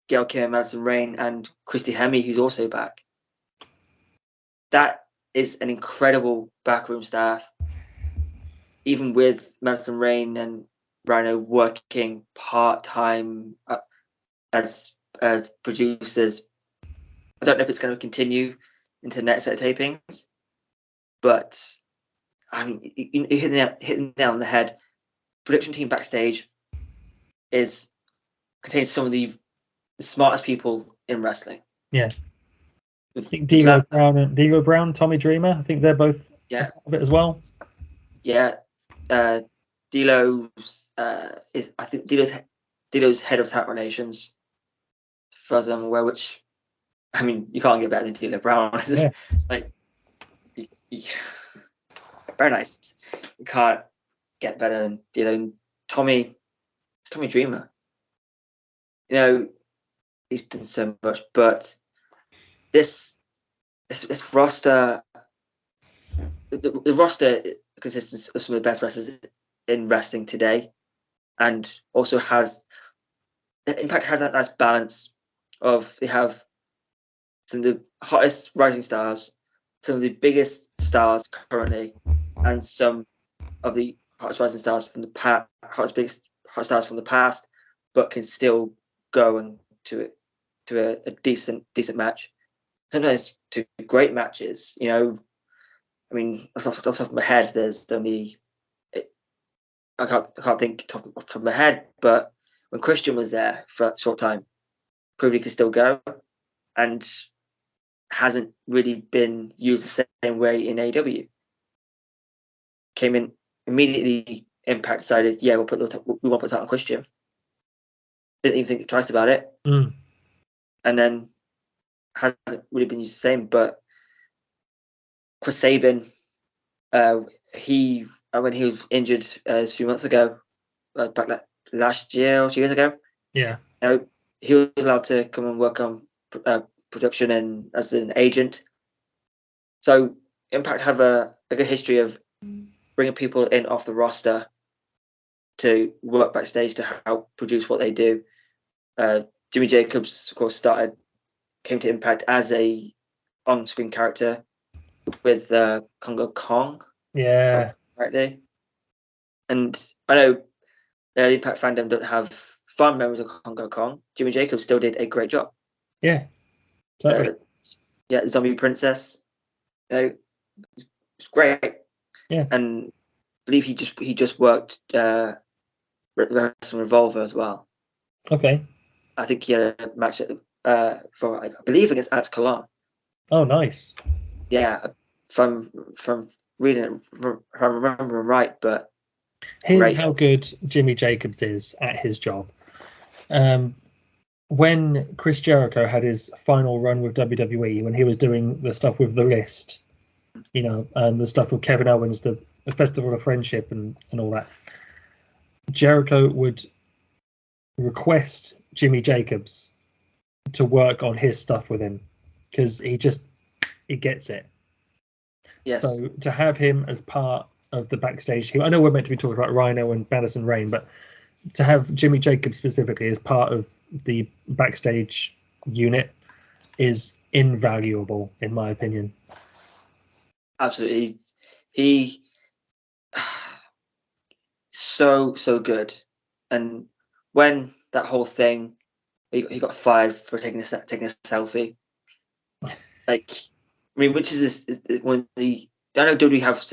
Gail Kim, Madison Rayne, and Christy Hemme, who's also back. That is an incredible backroom staff. Even with Madison Rayne and Rhino working part-time as producers, I don't know if it's going to continue into the next set of tapings, but I mean, you hit the nail on the head. Production team backstage contains some of the smartest people in wrestling. Yeah. I think D'Lo Brown, Tommy Dreamer, I think they're both part of it as well. Yeah. D'Lo's D'Lo's head of talent relations, as far as I'm aware, which, I mean, you can't get better than D'Lo Brown. Yeah. It's like, very nice. You can't get better than D'Lo. And Tommy Dreamer. He's done so much, but this roster, the roster consists of some of the best wrestlers in wrestling today, and also Impact has that nice balance of, they have some of the hottest rising stars, some of the biggest stars currently, and some of the hottest rising stars from the hottest stars from the past, but can still go and to a decent match. Sometimes to great matches. I mean, off the top of my head, there's only, I can't think off the top of my head, but when Christian was there for a short time, proved he could still go, and hasn't really been used the same way in AEW. Came in immediately. Impact decided, we want to put that on Christian. Didn't even think twice about it. And then hasn't really been used the same. But Chris Sabin He when he was injured a few months ago, back last year or 2 years ago, Yeah. He was allowed to come and work on production and as an agent. So Impact have a good history of bringing people in off the roster to work backstage to help produce what they do. Jimmy Jacobs, of course, came to Impact as a on-screen character with Congo Kong. Yeah. Right. And I know the Impact fandom don't have fond memories of Congo Kong. Jimmy Jacobs still did a great job. Yeah. Totally. Zombie Princess. It's great. Yeah. And I believe he just worked Madison Revolver as well. Okay. I think he had a match for I believe against Alex Colon. Oh, nice. Yeah, from reading it, if I remember right, but here's great. How good Jimmy Jacobs is at his job. When Chris Jericho had his final run with WWE, when he was doing the stuff with The List, and the stuff with Kevin Owens, the Festival of Friendship and all that, Jericho would request Jimmy Jacobs to work on his stuff with him because he gets it. Yes. So to have him as part of the backstage team, I know we're meant to be talking about Rhino and Madison Rayne, but to have Jimmy Jacobs specifically as part of the backstage unit is invaluable, in my opinion. Absolutely. He so good. And when that whole thing, he got fired for taking a selfie. Like, I mean, which is one of the, I know WWE have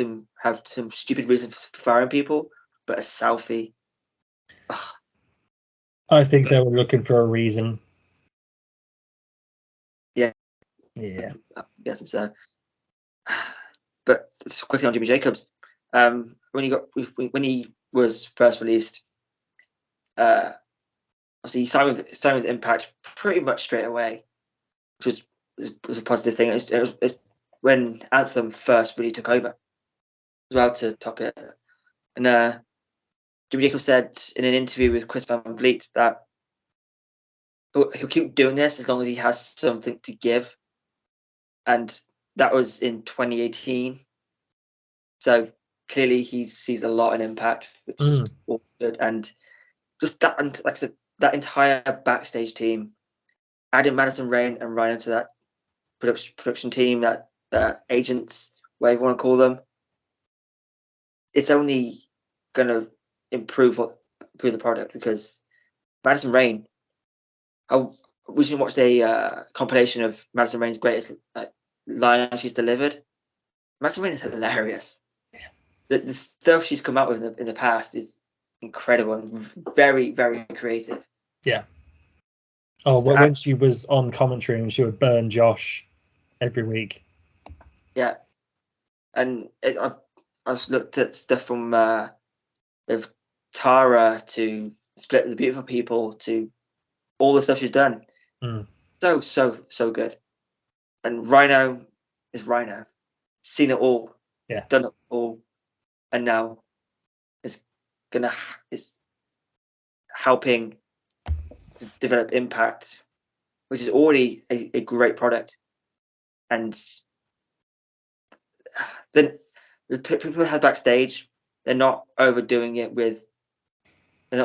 some stupid reasons for firing people, but a selfie. Ugh. I think they were looking for a reason. Yeah. Yes, so. But just quickly on Jimmy Jacobs, when he was first released, obviously he signed with Impact pretty much straight away, which was a positive thing. It was when Anthem first really took over as well to top it. And Jimmy Jacobs said in an interview with Chris Van Vliet that he'll keep doing this as long as he has something to give. And that was in 2018. So clearly he sees a lot in Impact, which is all good. And just that, and like I said, that entire backstage team, adding Madison Rayne and Rhino to that production team, that agents, whatever you want to call them, it's only going to improve the product, because Madison Rayne, I recently watched a compilation of Madison Rayne's greatest lines she's delivered. Madison Rayne is hilarious. The stuff she's come out with in the past is incredible and very, very creative. Yeah. Oh, well, when she was on commentary and she would burn Josh every week. Yeah. And I've looked at stuff from with Tara to Split the Beautiful People to all the stuff she's done. So good. And Rhino is Rhino. Seen it all. Yeah. Done it all. And now is helping to develop Impact, which is already a great product. And then the people who had backstage, they're not overdoing it they're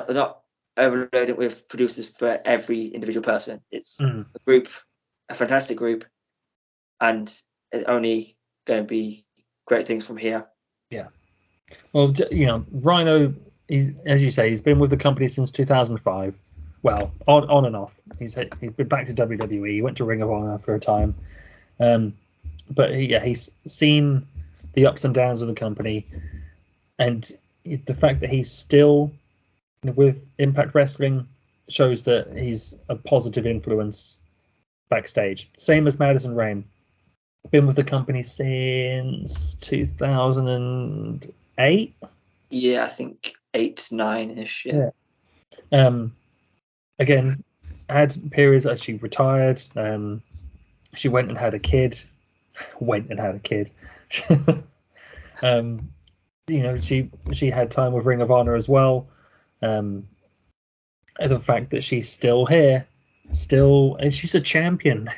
not overloading it with producers for every individual person. It's a group, a fantastic group, and it's only going to be great things from here. Yeah. Well, Rhino, he's, as you say, he's been with the company since 2005. Well, on and off. He's been back to WWE. He went to Ring of Honor for a time. But he's seen the ups and downs of the company, and the fact that he's still with Impact Wrestling shows that he's a positive influence backstage. Same as Madison Rayne. Been with the company since 2008. Yeah, I think 8, 9-ish. Yeah. Again, had periods as she retired. She went and had a kid. She had time with Ring of Honor as well. And the fact that she's still here, and she's a champion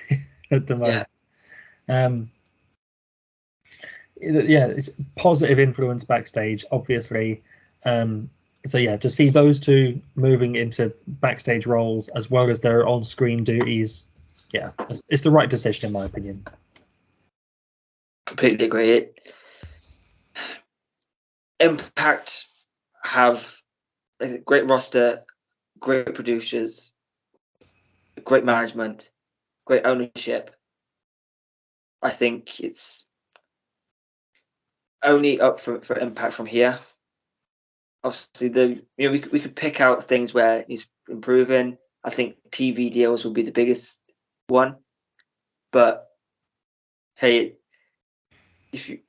at the moment. It's positive influence backstage, obviously. To see those two moving into backstage roles as well as their on-screen duties, it's the right decision in my opinion. Completely agree. Impact have a great roster, great producers, great management, great ownership. I think it's only up for Impact from here. Obviously, we could pick out things where he's improving. I think TV deals will be the biggest one, but hey, if you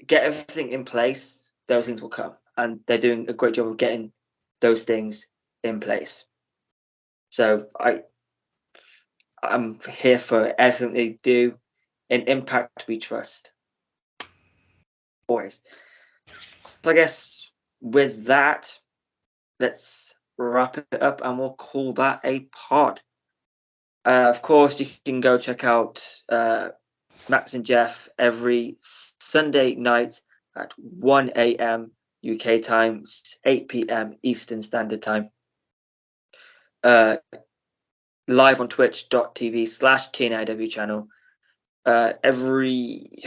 get everything in place, those things will come, and they're doing a great job of getting those things in place. So I'm here for everything they do. In Impact, we trust. Always. So I guess with that, let's wrap it up and we'll call that a pod. Of course, you can go check out Max and Jeff every Sunday night at 1 a.m. UK time, which is 8 p.m. Eastern Standard Time. Live on twitch.tv/TNIW channel. Every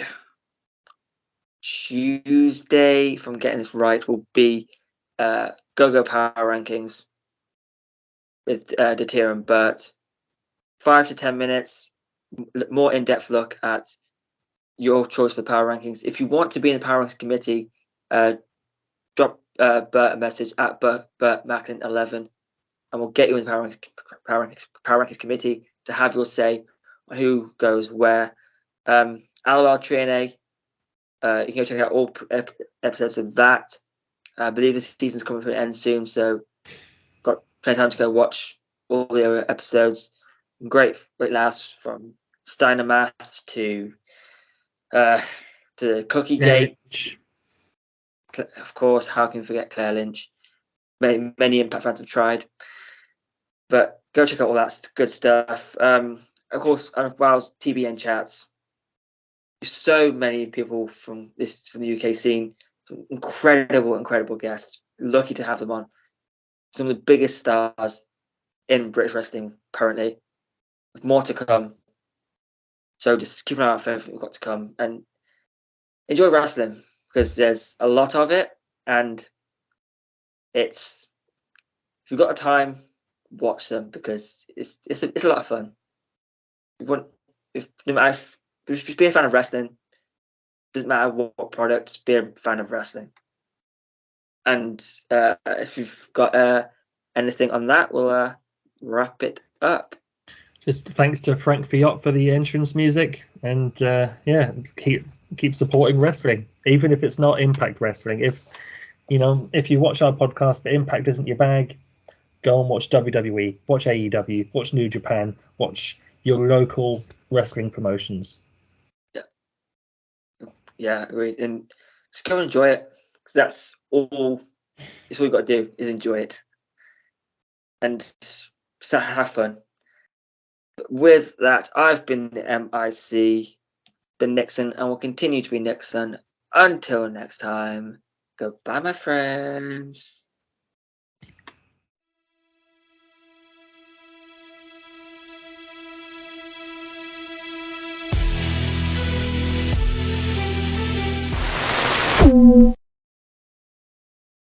Tuesday, if I'm getting this right, will be GoGoPowerRankings with Datir and Bert. 5 to 10 minutes, more in-depth look at your choice for power rankings. If you want to be in the power rankings committee, drop Bert a message at BertMacklin11, and we'll get you in the power rankings committee to have your say on who goes where. LOL Trey, you can go check out all episodes of that. I believe the season's coming to an end soon, so got plenty of time to go watch all the other episodes. Great laughs from Steiner Maths to Cookie Gate. Of course, how can you forget Claire Lynch? Many Impact fans have tried, but go check out all that good stuff. Of course, while TBN chats, so many people from the UK scene, some incredible guests. Lucky to have them on. Some of the biggest stars in British wrestling currently, with more to come. So just keep an eye out for everything we've got to come and enjoy wrestling, because there's a lot of it, and if you've got the time, watch them, because it's a lot of fun. If be a fan of wrestling, doesn't matter what product, be a fan of wrestling. And if you've got anything on that, we'll wrap it up. Just thanks to Frank Fiat for the entrance music, and keep supporting wrestling, even if it's not Impact Wrestling. If you watch our podcast but Impact isn't your bag, go and watch WWE, watch AEW, watch New Japan, watch your local wrestling promotions. Yeah, agreed. And just go and enjoy it, because that's all you've got to do, is enjoy it and just have fun. But with that, I've been the MIC, been Nixon, and will continue to be Nixon until next time. Goodbye, my friends.